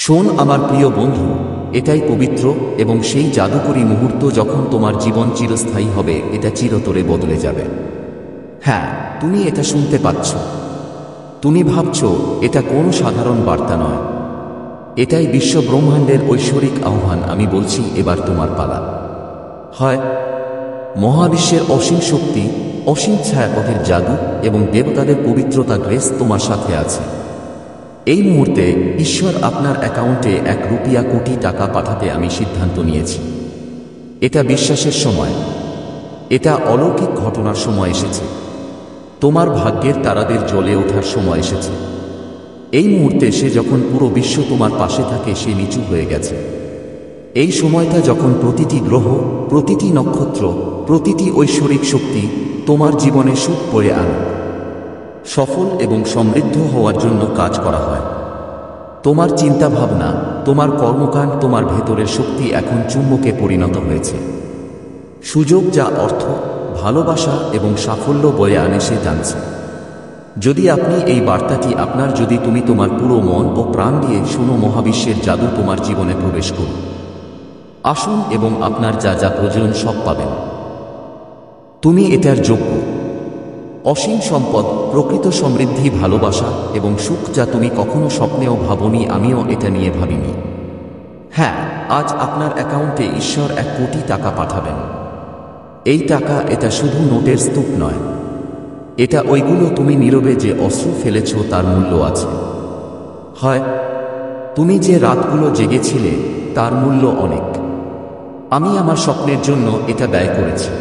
শোন আমার প্রিয় বন্ধু, এটাই পবিত্র এবং সেই জাদুকরী মুহূর্ত যখন তোমার জীবন চিরস্থায়ী হবে, এটা চিরতরে বদলে যাবে। হ্যাঁ, তুমি এটা শুনতে পাচ্ছ। তুমি ভাবছ এটা কোনো সাধারণ বার্তা নয়। এটাই বিশ্ব ব্রহ্মাণ্ডের ঐশ্বরিক আহ্বান। আমি বলছি, এবার তোমার পালা। হয় মহাবিশ্বের অসীম শক্তি, অসীম ছায়াপথের জাদু এবং দেবতাদের পবিত্রতা গ্রেস তোমার সাথে আছে। এই মুহূর্তে ঈশ্বর আপনার অ্যাকাউন্টে 1 কোটি টাকা পাঠাতে আমি সিদ্ধান্ত নিয়েছি। এটা বিশ্বাসের সময়। এটা অলৌকিক ঘটনার সময় এসেছে। তোমার ভাগ্যের তারাদের জ্বলে ওঠার সময় এসেছে। এই মুহূর্তে সে যখন পুরো বিশ্ব তোমার পাশে থাকে, সে নিচু হয়ে গেছে। এই সময়টা যখন প্রতিটি গ্রহ, প্রতিটি নক্ষত্র, প্রতিটি ঐশ্বরিক শক্তি তোমার জীবনে সুখ বয়ে আনে, সফল এবং সমৃদ্ধ হওয়ার জন্য কাজ করা হয়। তোমার চিন্তা ভাবনা, তোমার কর্মকাণ্ড, তোমার ভেতরের শক্তি এখন চুম্বকে পরিণত হয়েছে। সুযোগ যা অর্থ, ভালোবাসা এবং সাফল্য বয়ে আনে, সে জানছে। যদি আপনি এই বার্তাটি আপনার, যদি তুমি তোমার পুরো মন ও প্রাণ দিয়ে শোনো, মহাবিশ্বের জাদু তোমার জীবনে প্রবেশ করুন। আসুন এবং আপনার যা যা প্রয়োজন সব পাবেন। তুমি এটার যোগ্য। অসীম সম্পদ, প্রকৃত সমৃদ্ধি, ভালোবাসা এবং সুখ যা তুমি কখনো স্বপ্নেও ভাবনি, আমিও এটা নিয়ে ভাবিনি। হ্যাঁ, আজ আপনার অ্যাকাউন্টে ঈশ্বর 1 কোটি টাকা পাঠাবেন। এই টাকা, এটা শুধু নোটের স্তূপ নয়। এটা ওইগুলো তুমি নীরবে যে অশ্রু ফেলেছ তার মূল্য আছে। হয় তুমি যে রাতগুলো জেগেছিলে তার মূল্য অনেক। আমি আমার স্বপ্নের জন্য এটা ব্যয় করেছি।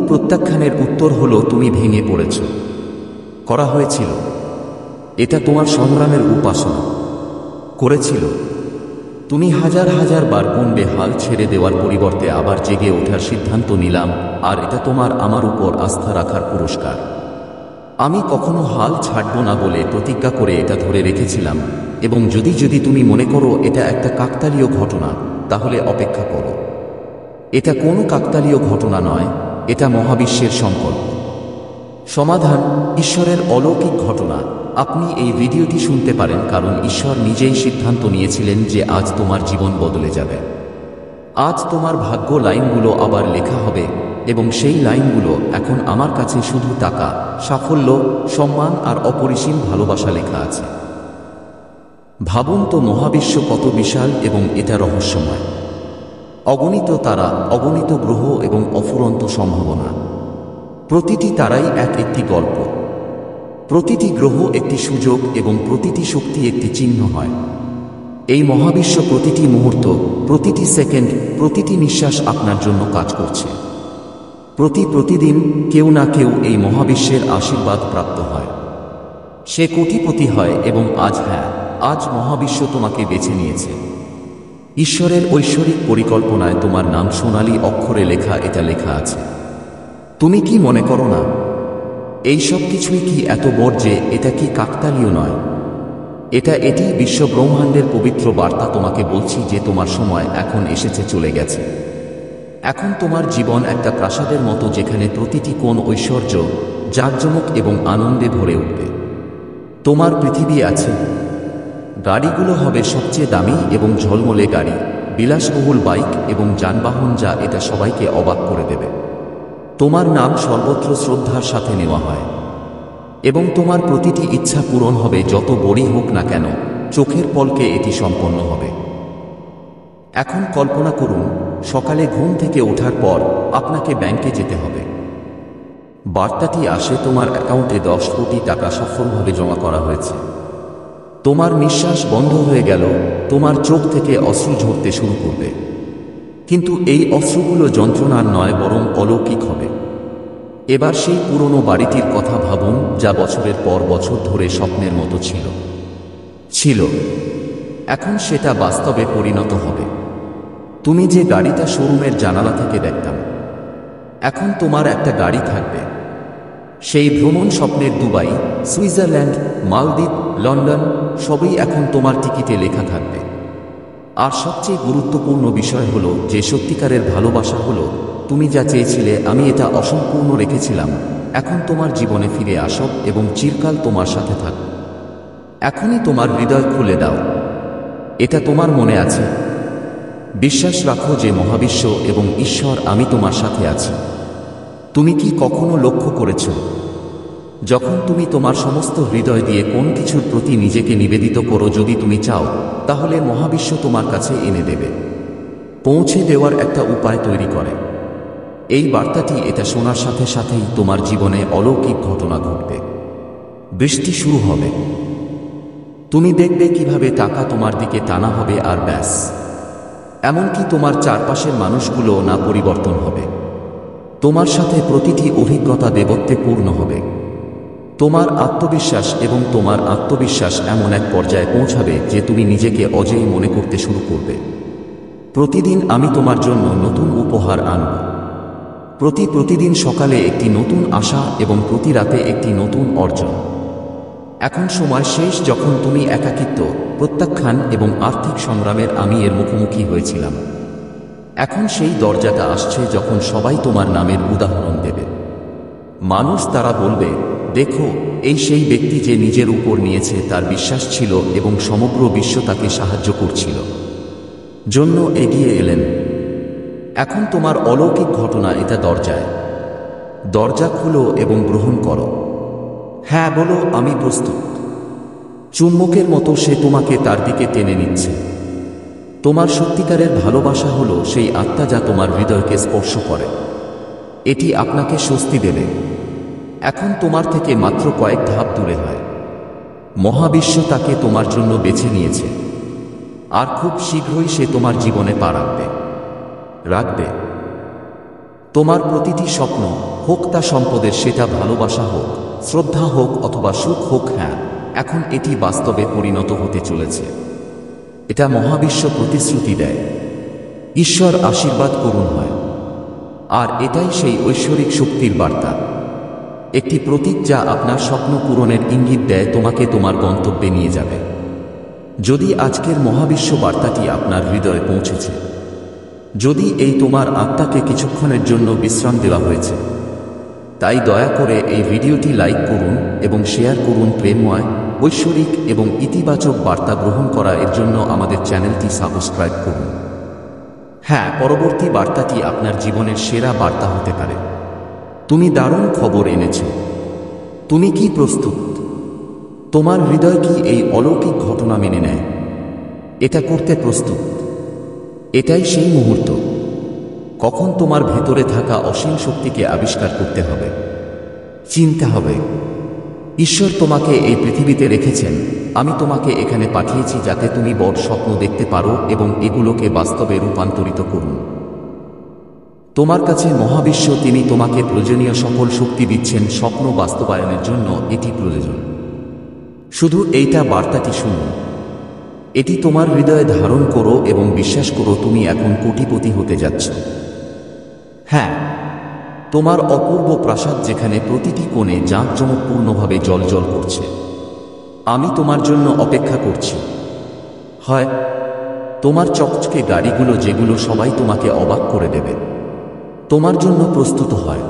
প্রত্যাখ্যানের উত্তর হলো তুমি ভেঙে পড়েছ। করা হয়েছিল। এটা তোমার সংগ্রামের উপাসনা করেছিল। তুমি হাজার হাজার বার বলবে, হাল ছেড়ে দেওয়ার পরিবর্তে আবার জেগে ওঠার সিদ্ধান্ত নিলাম, আর এটা তোমার আমার উপর আস্থা রাখার পুরস্কার। আমি কখনো হাল ছাড়ব না বলে প্রতিজ্ঞা করে এটা ধরে রেখেছিলাম। এবং যদি তুমি মনে করো এটা একটা কাকতালীয় ঘটনা, তাহলে অপেক্ষা করো। এটা কোনো কাকতালীয় ঘটনা নয়, এটা মহাবিশ্বের সংকল্প, সমাধান, ঈশ্বরের অলৌকিক ঘটনা। আপনি এই ভিডিওটি শুনতে পারেন কারণ ঈশ্বর নিজেই সিদ্ধান্ত নিয়েছিলেন যে আজ তোমার জীবন বদলে যাবে। আজ তোমার ভাগ্য লাইনগুলো আবার লেখা হবে, এবং সেই লাইনগুলো এখন আমার কাছে শুধু টাকা, সাফল্য, সম্মান আর অপরিসীম ভালোবাসা লেখা আছে। ভাবুন তো, মহাবিশ্ব কত বিশাল এবং এটা রহস্যময়। অগণিত তারা, অগণিত গ্রহ এবং অফুরন্ত সম্ভাবনা। প্রতিটি তারাই একটি গল্প। প্রতিটি গ্রহ একটি সুযোগ এবং প্রতিটি শক্তি একটি চিহ্ন হয়। এই মহাবিশ্ব প্রতিটি মুহূর্ত, প্রতিটি সেকেন্ড, প্রতিটি নিঃশ্বাস আপনার জন্য কাজ করছে। প্রতিদিন কেউ না কেউ এই মহাবিশ্বের আশীর্বাদ প্রাপ্ত হয়। সে কোটিপতি হয় এবং আজ মহাবিশ্ব তোমাকে বেছে নিয়েছে। ঈশ্বরের ঐশ্বরিক পরিকল্পনায় তোমার নাম সোনালী অক্ষরে লেখা, এটা লেখা আছে। তুমি কি মনে করো না এই সব কিছুই কি এত বড় যে এটা কি কাকতালীয় নয়? এটি বিশ্ব ব্রহ্মাণ্ডের পবিত্র বার্তা। তোমাকে বলছি যে তোমার সময় এখন এসেছে, চলে গেছে। এখন তোমার জীবন একটা প্রাসাদের মতো, যেখানে প্রতিটি কোণ ঐশ্বর্য, জাঁকজমক এবং আনন্দে ভরে উঠবে। তোমার পৃথিবী আছে। গাড়িগুলো হবে সবচেয়ে দামি এবং ঝলমলে গাড়ি, বিলাসবহুল বাইক এবং যানবাহন, যা এটা সবাইকে অবাক করে দেবে। তোমার নাম সর্বত্র শ্রদ্ধার সাথে নেওয়া হয়, এবং তোমার প্রতিটি ইচ্ছা পূরণ হবে, যত বড়ই হোক না কেন। চোখের পলকে এটি সম্পন্ন হবে। এখন কল্পনা করুন, সকালে ঘুম থেকে ওঠার পর আপনাকে ব্যাংকে যেতে হবে। বার্তাটি আসে, তোমার অ্যাকাউন্টে 10 কোটি টাকা সফলভাবে জমা করা হয়েছে। তোমার নিঃশ্বাস বন্ধ হয়ে গেল, তোমার চোখ থেকে অশ্রু ঝরতে শুরু করবে। কিন্তু এই অশ্রুগুলো যন্ত্রণার নয়, বরং অলৌকিক হবে। এবার সেই পুরনো বাড়িটির কথা ভাবুন, যা বছরের পর বছর ধরে স্বপ্নের মতো ছিল। এখন সেটা বাস্তবে পরিণত হবে। তুমি যে গাড়িটা শোরুমের জানালা থেকে দেখতাম, এখন তোমার একটা গাড়ি থাকবে। সেই ভ্রমণ স্বপ্নের দুবাই, সুইজারল্যান্ড, মালদ্বীপ, লন্ডন, সবই এখন তোমার টিকিটে লেখা থাকবে। আর সবচেয়ে গুরুত্বপূর্ণ বিষয় হলো যে সত্যিকারের ভালোবাসা হলো, তুমি যা চেয়েছিলে, আমি এটা অসম্পূর্ণ রেখেছিলাম, এখন তোমার জীবনে ফিরে আসো এবং চিরকাল তোমার সাথে থাকো। এখনই তোমার হৃদয় খুলে দাও। এটা তোমার মনে আছে? বিশ্বাস রাখো যে মহাবিশ্ব এবং ঈশ্বর আমি তোমার সাথে আছি। তুমি কি কখনো লক্ষ্য করেছ, যখন তুমি তোমার সমস্ত হৃদয় দিয়ে কোন কিছুর প্রতি নিজেকে নিবেদিত করো, যদি তুমি চাও, তাহলে মহাবিশ্ব তোমার কাছে এনে দেবে, পৌঁছে দেওয়ার একটা উপায় তৈরি করে। এই বার্তাটি এটা শোনার সাথে সাথেই তোমার জীবনে অলৌকিক ঘটনা ঘটবে। বৃষ্টি শুরু হবে, তুমি দেখবে কিভাবে টাকা তোমার দিকে টানা হবে, আর ব্যাস, এমনকি তোমার চারপাশের মানুষগুলো না পরিবর্তন হবে। তোমার সাথে প্রতিটি অভিজ্ঞতা দেবত্বে পূর্ণ হবে। তোমার আত্মবিশ্বাস এমন এক পর্যায়ে পৌঁছাবে যে তুমি নিজেকে অজেয় মনে করতে শুরু করবে। প্রতিদিন আমি তোমার জন্য নতুন উপহার আনব। প্রতিদিন সকালে একটি নতুন আশা এবং প্রতি রাতে একটি নতুন অর্জন। এখন সময় শেষ যখন তুমি একাকিত্ব, প্রত্যাখ্যান এবং আর্থিক সংগ্রামের আমি এর মুখোমুখি হয়েছিলাম। এখন সেই দরজাটা আসছে যখন সবাই তোমার নামের উদাহরণ দেবে। মানুষ তারা বলবে, দেখো, এই সেই ব্যক্তি যে নিজের উপর নিয়েছে, তার বিশ্বাস ছিল এবং সমগ্র বিশ্ব তাকে সাহায্য করছিল, জন্য এগিয়ে এলেন। এখন তোমার অলৌকিক ঘটনা এটা দরজায়। দরজা খুলো এবং গ্রহণ করো। হ্যাঁ বলো, আমি প্রস্তুত। চুম্বকের মতো সে তোমাকে তার দিকে টেনে নিচ্ছে। তোমার সত্যিকারের ভালোবাসা হলো সেই আত্মা যা তোমার হৃদয়কে স্পর্শ করে। এটি আপনাকে স্বস্তি দেবে। এখন তোমার থেকে মাত্র কয়েক ধাপ দূরে হয়। মহাবিশ্ব তাকে তোমার জন্য বেছে নিয়েছে, আর খুব শীঘ্রই সে তোমার জীবনে পা রাখবে। তোমার প্রতিটি স্বপ্ন, হোক তা সম্পদের, সেটা ভালোবাসা হোক, শ্রদ্ধা হোক অথবা সুখ হোক, হ্যাঁ, এখন এটি বাস্তবে পরিণত হতে চলেছে। এটা মহাবিশ্ব প্রতিশ্রুতি দেয়। ঈশ্বর আশীর্বাদ করুন হয়। আর এটাই সেই ঐশ্বরিক শক্তির বার্তা, একটি প্রতীক যা আপনার স্বপ্ন পূরণের ইঙ্গিত দেয়, তোমাকে তোমার গন্তব্যে নিয়ে যাবে। যদি আজকের মহাবিশ্ব বার্তাটি আপনার হৃদয়ে পৌঁছেছে, যদি এই তোমার আত্মাকে কিছুক্ষণের জন্য বিশ্রাম দেওয়া হয়েছে, তাই দয়া করে এই ভিডিওটি লাইক করুন এবং শেয়ার করুন। প্রেমময়, ঐশ্বরিক এবং ইতিবাচক বার্তা গ্রহণ করা এর জন্য আমাদের চ্যানেলটি সাবস্ক্রাইব করুন। হ্যাঁ, পরবর্তী বার্তাটি আপনার জীবনের সেরা বার্তা হতে পারে। তুমি দারুণ খবর এনেছ। তুমি কি প্রস্তুত? তোমার হৃদয় কি এই অলৌকিক ঘটনা মেনে নেয়? এটা করতে প্রস্তুত? এটাই সেই মুহূর্ত কখন তোমার ভেতরে থাকা অসীম শক্তিকে আবিষ্কার করতে হবে, চিনতে হবে। ঈশ্বর তোমাকে এই পৃথিবীতে রেখেছেন। আমি তোমাকে এখানে পাঠিয়েছি যাতে তুমি বড় স্বপ্ন দেখতে পারো এবং এগুলোকে বাস্তবে রূপান্তরিত করুন। তোমার কাছে মহাবিশ্ব, তিনি তোমাকে প্রয়োজনীয় সকল শক্তি দিচ্ছেন স্বপ্ন বাস্তবায়নের জন্য। এটি প্রয়োজন। শুধু এইটা বার্তাটি শুনুন, এটি তোমার হৃদয়ে ধারণ করো এবং বিশ্বাস করো তুমি এখন কোটিপতি হতে যাচ্ছ। হ্যাঁ, তোমার অপূর্ব প্রাসাদ যেখানে প্রতিটি কোণে জাঁকজমকপূর্ণভাবে জ্বলজ্বল করছে। আমি তোমার জন্য অপেক্ষা করছি। হয় তোমার চকচকে গাড়িগুলো, যেগুলো সবাই তোমাকে অবাক করে দেবে, তোমার জন্য প্রস্তুত হয়।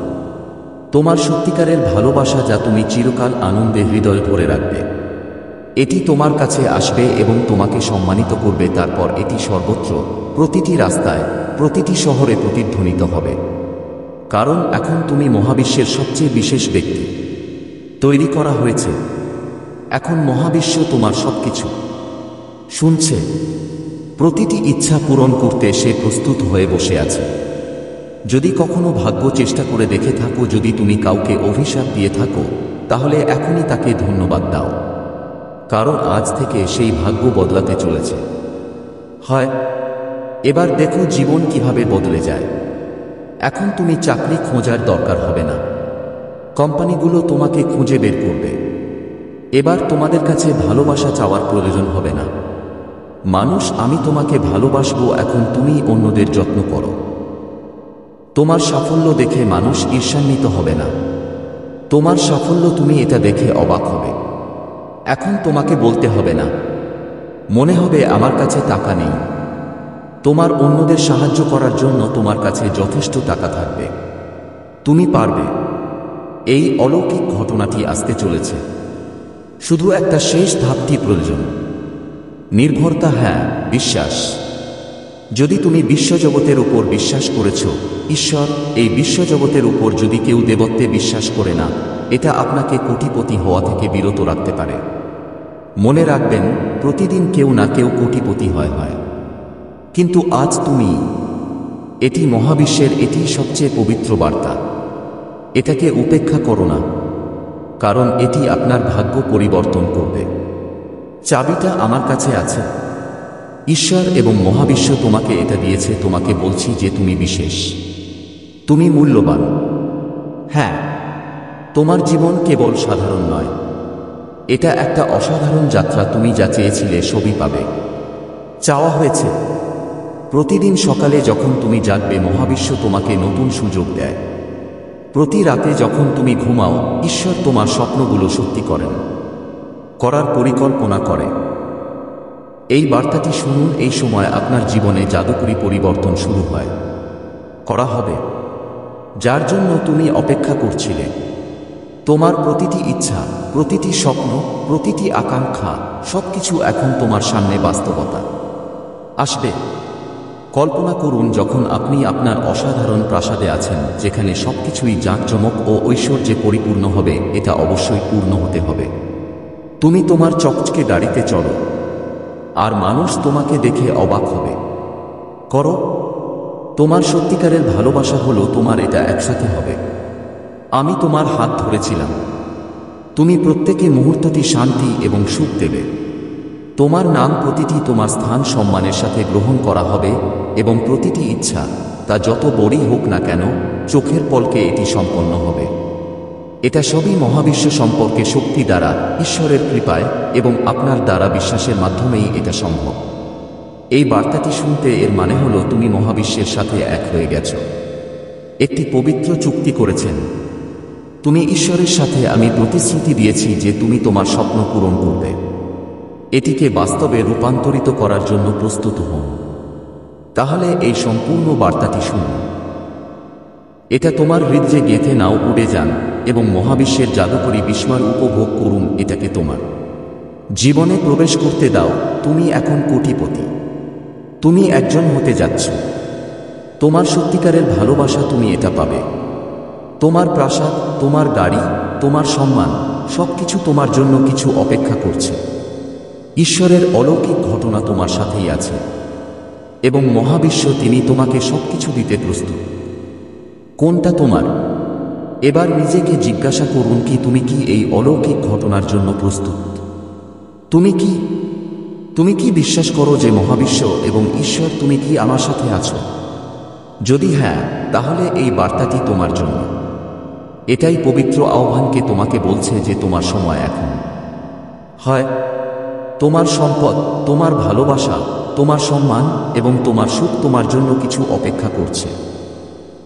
তোমার সত্যিকারের ভালোবাসা যা তুমি চিরকাল আনন্দে হৃদয় ভরে রাখবে, এটি তোমার কাছে আসবে এবং তোমাকে সম্মানিত করবে। তারপর এটি সর্বত্র, প্রতিটি রাস্তায়, প্রতিটি শহরে প্রতিধ্বনিত হবে। কারণ এখন তুমি মহাবিশ্বের সবচেয়ে বিশেষ ব্যক্তি। তৈরি করা হয়েছে। এখন মহাবিশ্ব তোমার সবকিছু শুনছে। প্রতিটি ইচ্ছা পূরণ করতে সে প্রস্তুত হয়ে বসে আছে। যদি কখনো ভাগ্য চেষ্টা করে দেখে থাকো, যদি তুমি কাউকে অভিশাপ দিয়ে থাকো, তাহলে এখনই তাকে ধন্যবাদ দাও, কারণ আজ থেকে সেই ভাগ্য বদলাতে চলেছে। হয় এবার দেখো জীবন কিভাবে বদলে যায়। এখন তুমি চাকরি খোঁজার দরকার হবে না। কোম্পানিগুলো তোমাকে খুঁজে বের করবে। এবার তোমাদের কাছে ভালোবাসা চাওয়ার প্রয়োজন হবে না। মানুষ, আমি তোমাকে ভালোবাসবো। এখন তুমি অন্যদের যত্ন করো। তোমার সাফল্য দেখে মানুষ ঈর্ষান্বিত হবে না। তোমার সাফল্য, তুমি এটা দেখে অবাক হবে। এখন তোমাকে বলতে হবে না। মনে হবে আমার কাছে টাকা নেই। তোমার অন্যদের সাহায্য করার জন্য তোমার কাছে যথেষ্ট টাকা থাকবে। তুমি পারবে। এই অলৌকিক ঘটনাটি আসতে চলেছে। শুধু একটা শেষ ধাপটি প্রয়োজন। নির্ভরতা, হ্যাঁ, বিশ্বাস। যদি তুমি বিশ্বজগতের উপর বিশ্বাস করেছ, ঈশ্বর, এই বিশ্বজগতের উপর যদি কেউ দেবত্বে বিশ্বাস করে না, এটা আপনাকে কোটিপতি হওয়া থেকে বিরত রাখতে পারে। মনে রাখবেন, প্রতিদিন কেউ না কেউ কোটিপতি হয়। কিন্তু আজ তুমি, এটি মহাবিশ্বের, এটি সবচেয়ে পবিত্র বার্তা। এটাকে উপেক্ষা করো না, কারণ এটি আপনার ভাগ্য পরিবর্তন করবে। চাবিটা আমার কাছে আছে। ঈশ্বর এবং মহাবিশ্ব তোমাকে এটা দিয়েছে। তোমাকে বলছি যে তুমি বিশেষ, তুমি মূল্যবান। হ্যাঁ, তোমার জীবন কেবল সাধারণ নয়, এটা একটা অসাধারণ যাত্রা। তুমি যা চেয়েছিলে সবই পাবে। চাওয়া হয়েছে। প্রতিদিন সকালে যখন তুমি জাগবে, মহাবিশ্ব তোমাকে নতুন সুযোগ দেয়। প্রতি রাতে যখন তুমি ঘুমাও, ঈশ্বর তোমার স্বপ্নগুলো সত্যি করার পরিকল্পনা করে। এই বার্তাটি শুনুন। এই সময় আপনার জীবনে জাদুকরী পরিবর্তন শুরু করা হবে, যার জন্য তুমি অপেক্ষা করছিলে। তোমার প্রতিটি ইচ্ছা, প্রতিটি স্বপ্ন, প্রতিটি আকাঙ্ক্ষা, সবকিছু এখন তোমার সামনে বাস্তবতা আসবে। কল্পনা করুন যখন আপনি আপনার অসাধারণ প্রাসাদে আছেন, যেখানে সবকিছুই জাঁকজমক ও ঐশ্বর্যে পরিপূর্ণ হবে। এটা অবশ্যই পূর্ণ হতে হবে। তুমি তোমার চকচকে গাড়িতে চলো, আর মানুষ তোমাকে দেখে অবাক হবে। করো। তোমার সত্যিকারের ভালোবাসা হলো তোমার এটা একসাথে হবে। আমি তোমার হাত ধরেছিলাম। তুমি প্রত্যেকে মুহূর্তটি শান্তি এবং সুখ দেবে। তোমার নাম, প্রতিটি তোমার স্থান সম্মানের সাথে গ্রহণ করা হবে, এবং প্রতিটি ইচ্ছা, তা যত বড়ই হোক না কেন, চোখের পলকে এটি সম্পন্ন হবে। এটা সবই মহাবিশ্ব সম্পর্কে শক্তি দ্বারা, ঈশ্বরের কৃপায় এবং আপনার দ্বারা বিশ্বাসের মাধ্যমেই এটা সম্ভব। এই বার্তাটি শুনতে এর মানে হলো তুমি মহাবিশ্বের সাথে এক হয়ে গেছ, একটি পবিত্র চুক্তি করেছেন। তুমি ঈশ্বরের সাথে, আমি প্রতিশ্রুতি দিয়েছি যে তুমি তোমার স্বপ্ন পূরণ করবে। এটিকে বাস্তবে রূপান্তরিত করার জন্য প্রস্তুত হন। তাহলে এই সম্পূর্ণ বার্তাটি শুনুন। এটা তোমার হৃদয়ে গেঁথে নাও, উড়ে যান এবং মহাবিশ্বের জাদুকরী বিস্ময় উপভোগ করুন। এটাকে তোমার জীবনে প্রবেশ করতে দাও। তুমি এখন কোটিপতি। তুমি একজন হতে যাচ্ছ। তোমার সত্যিকারের ভালোবাসা, তুমি এটা পাবে। তোমার প্রাসাদ, তোমার গাড়ি, তোমার সম্মান, সবকিছু তোমার জন্য কিছু অপেক্ষা করছে। ঈশ্বরের অলৌকিক ঘটনা তোমার সাথেই আছে, এবং মহাবিশ্ব, তিনি তোমাকে সবকিছু দিতে প্রস্তুত। কোনটা তোমার? এবার নিজেকে জিজ্ঞাসা করুন তুমি কি এই অলৌকিক ঘটনার জন্য প্রস্তুত? তুমি কি বিশ্বাস করো যে মহাবিশ্ব এবং ঈশ্বর, তুমি কি আমার সাথে আছো? যদি হ্যাঁ, তাহলে এই বার্তাটি তোমার জন্য। এটাই পবিত্র আহ্বানকে তোমাকে বলছে যে তোমার সময় এখন। হয় তোমার সম্পদ, তোমার ভালোবাসা, তোমার সম্মান এবং তোমার সুখ তোমার জন্য কিছু অপেক্ষা করছে।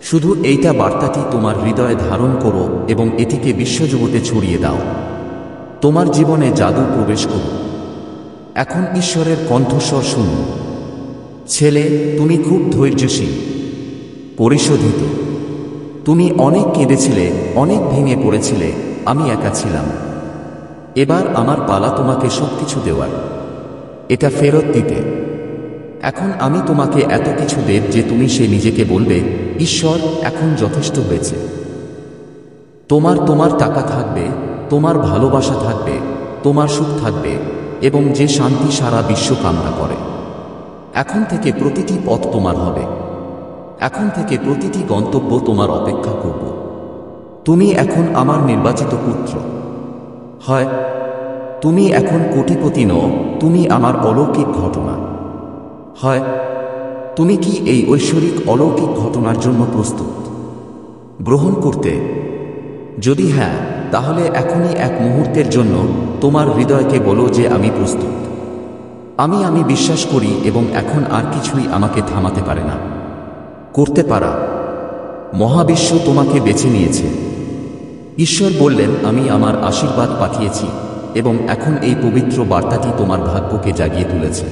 শুধু এইটা বার্তাটি তোমার হৃদয়ে ধারণ করো এবং এটিকে বিশ্বজগতে ছড়িয়ে দাও। তোমার জীবনে জাদু প্রবেশ করো। এখন ঈশ্বরের কণ্ঠস্বর শুনুন। ছেলে, তুমি খুব ধৈর্যশীল, পরিশোধিত। তুমি অনেক কেঁদেছিলে, অনেক ভেঙে পড়েছিলে। আমি একা ছিলাম। এবার আমার পালা তোমাকে সবকিছু দেওয়ার, এটা ফেরত দিতে। এখন আমি তোমাকে এত কিছু দেব যে তুমি সে নিজেকে বলবে, ঈশ্বর, এখন যথেষ্ট হয়েছে। তোমার টাকা থাকবে, তোমার ভালোবাসা থাকবে, তোমার সুখ থাকবে, এবং যে শান্তি সারা বিশ্ব কামনা করে। এখন থেকে প্রতিটি পথ তোমার হবে। এখন থেকে প্রতিটি গন্তব্য তোমার অপেক্ষা করব। তুমি এখন আমার নির্বাচিত পুত্র। হয় তুমি এখন কোটিপতি নও, তুমি আমার অলৌকিক ঘটনা। হয় তুমি কি এই ঐশ্বরিক অলৌকিক ঘটনার জন্য প্রস্তুত গ্রহণ করতে? যদি হ্যাঁ, তাহলে এখনই এক মুহূর্তের জন্য তোমার হৃদয়কে বলো যে আমি প্রস্তুত। আমি বিশ্বাস করি, এবং এখন আর কিছুই আমাকে থামাতে পারে না। করতে পারা। মহাবিশ্ব তোমাকে বেছে নিয়েছে। ঈশ্বর বললেন, আমি আমার আশীর্বাদ পাঠিয়েছি, এবং এখন এই পবিত্র বার্তাটি তোমার ভাগ্যকে জাগিয়ে তুলেছে।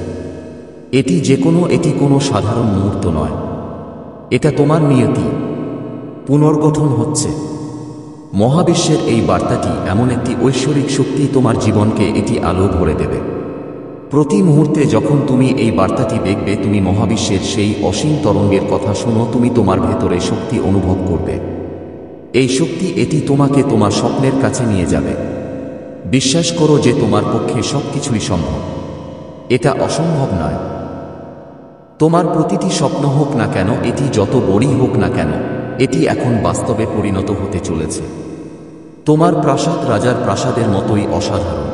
এটি কোনো সাধারণ মুহূর্ত নয়। এটা তোমার নিয়তি পুনর্গঠন হচ্ছে। মহাবিশ্বের এই বার্তাটি এমন একটি ঐশ্বরিক শক্তি, তোমার জীবনকে এটি আলো ভরে দেবে। প্রতি মুহূর্তে যখন তুমি এই বার্তাটি দেখবে, তুমি মহাবিশ্বের সেই অসীম তরঙ্গের কথা শোনো, তুমি তোমার ভেতরে শক্তি অনুভব করবে। এই শক্তি এটি তোমাকে তোমার স্বপ্নের কাছে নিয়ে যাবে। বিশ্বাস করো যে তোমার পক্ষে সবকিছুই সম্ভব। এটা অসম্ভব নয়। তোমার প্রতিটি স্বপ্ন হোক না কেন, এটি যত বড়ই হোক না কেন, এটি এখন বাস্তবে পরিণত হতে চলেছে। তোমার প্রাসাদ রাজার প্রাসাদের মতোই অসাধারণ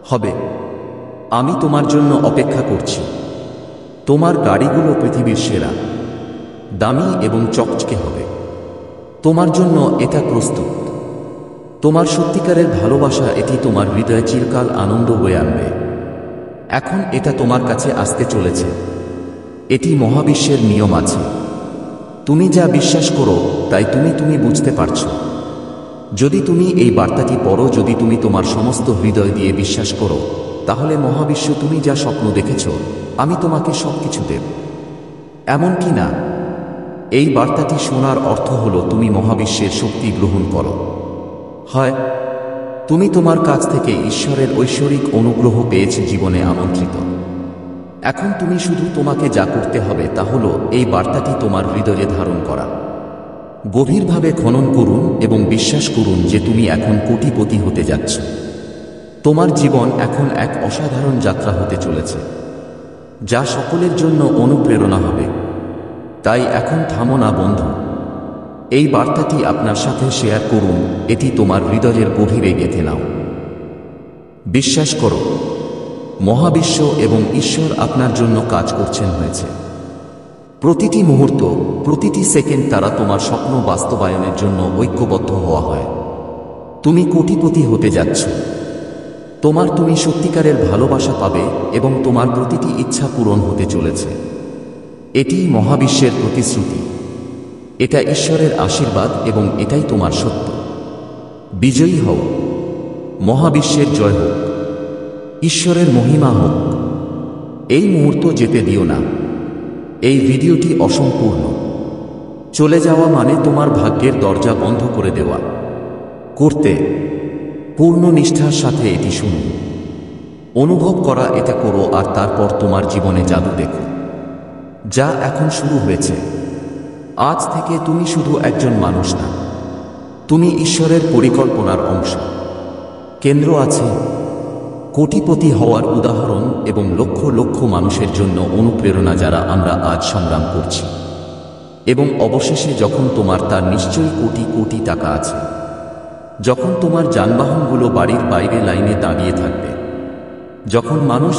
হবে। আমি তোমার জন্য অপেক্ষা করছি। তোমার গাড়িগুলো পৃথিবীর সেরা, দামি এবং চকচকে হবে। তোমার জন্য এটা প্রস্তুত। তোমার সত্যিকারের ভালোবাসা, এটি তোমার হৃদয়ে চিরকাল আনন্দ বয়ে আনবে। এখন এটা তোমার কাছে আসতে চলেছে। এটি মহাবিশ্বের নিয়ম আছে। তুমি যা বিশ্বাস করো তাই তুমি বুঝতে পারছো। যদি তুমি এই বার্তাটি পড়ো, যদি তুমি তোমার সমস্ত হৃদয় দিয়ে বিশ্বাস করো, তাহলে মহাবিশ্ব, তুমি যা স্বপ্ন দেখেছ, আমি তোমাকে সবকিছু দেব। এমনকি না, এই বার্তাটি শোনার অর্থ হলো তুমি মহাবিশ্বের শক্তি গ্রহণ করো। হয় তুমি তোমার কাছ থেকে ঈশ্বরের ঐশ্বরিক অনুগ্রহ পেয়েছে, জীবনে আমন্ত্রিত। এখন তুমি শুধু তোমাকে যা করতে হবে তা হলো এই বার্তাটি তোমার হৃদয়ে ধারণ করা। গভীরভাবে খনন করুন এবং বিশ্বাস করুন যে তুমি এখন কোটিপতি হতে যাচ্ছ। তোমার জীবন এখন এক অসাধারণ যাত্রা হতে চলেছে, যা সকলের জন্য অনুপ্রেরণা হবে। তাই এখন থামো না বন্ধু, এই বার্তাটি আপনার সাথে শেয়ার করুন, এটি তোমার হৃদয়ের গভীরে গেঁথে নাও। বিশ্বাস করো, মহাবিশ্ব এবং ঈশ্বর আপনার জন্য কাজ করছেন হয়েছে। প্রতিটি মুহূর্ত, প্রতিটি সেকেন্ড তারা তোমার স্বপ্ন বাস্তবায়নের জন্য ঐক্যবদ্ধ হওয়া হয়। তুমি কোটিপতি হতে যাচ্ছ। তুমি সত্যিকারের ভালোবাসা পাবে এবং তোমার প্রতিটি ইচ্ছা পূরণ হতে চলেছে। এটিই মহাবিশ্বের প্রতিশ্রুতি। এটা ঈশ্বরের আশীর্বাদ এবং এটাই তোমার সত্য। বিজয়ী হও। মহাবিশ্বের জয় হোক। ঈশ্বরের মহিমা হোক। এই মুহূর্ত যেতে দিও না। এই ভিডিওটি অসম্পূর্ণ। চলে যাওয়া মানে তোমার ভাগ্যের দরজা বন্ধ করে দেওয়া। করতে পূর্ণ নিষ্ঠার সাথে এটি শুনুন, অনুভব করা, এটা করো, আর তারপর তোমার জীবনে জাদু দেখো, যা এখন শুরু হয়েছে। আজ থেকে তুমি শুধু একজন মানুষ না, তুমি ঈশ্বরের পরিকল্পনার অংশ। কেন্দ্র আছে কোটিপতি হওয়ার উদাহরণ এবং লক্ষ লক্ষ মানুষের জন্য অনুপ্রেরণা, যারা আমরা আজ সংগ্রাম করছি। এবং অবশেষে যখন তোমার তার নিশ্চয়ই কোটি কোটি টাকা আছে, যখন তোমার যানবাহনগুলো বাড়ির বাইরে লাইনে দাঁড়িয়ে থাকবে,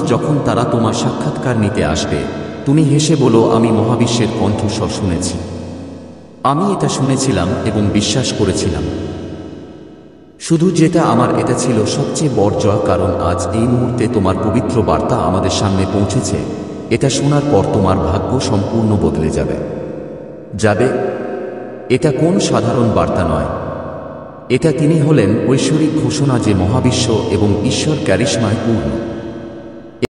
যখন তারা তোমার সাক্ষাৎকার নিতে আসবে, তুমি হেসে বলো, আমি মহাবিশ্বের কণ্ঠস্বর শুনেছি। আমি এটা শুনেছিলাম এবং বিশ্বাস করেছিলাম। শুধু যেটা আমার, এটা ছিল সবচেয়ে বড় জয়, কারণ আজ এই মুহূর্তে তোমার পবিত্র বার্তা আমাদের সামনে পৌঁছেছে। এটা শোনার পর তোমার ভাগ্য সম্পূর্ণ বদলে যাবে। এটা কোন সাধারণ বার্তা নয়। এটা তিনি হলেন ঐশ্বরিক ঘোষণা যে মহাবিশ্ব এবং ঈশ্বর ক্যারিশমায় পূর্ণ।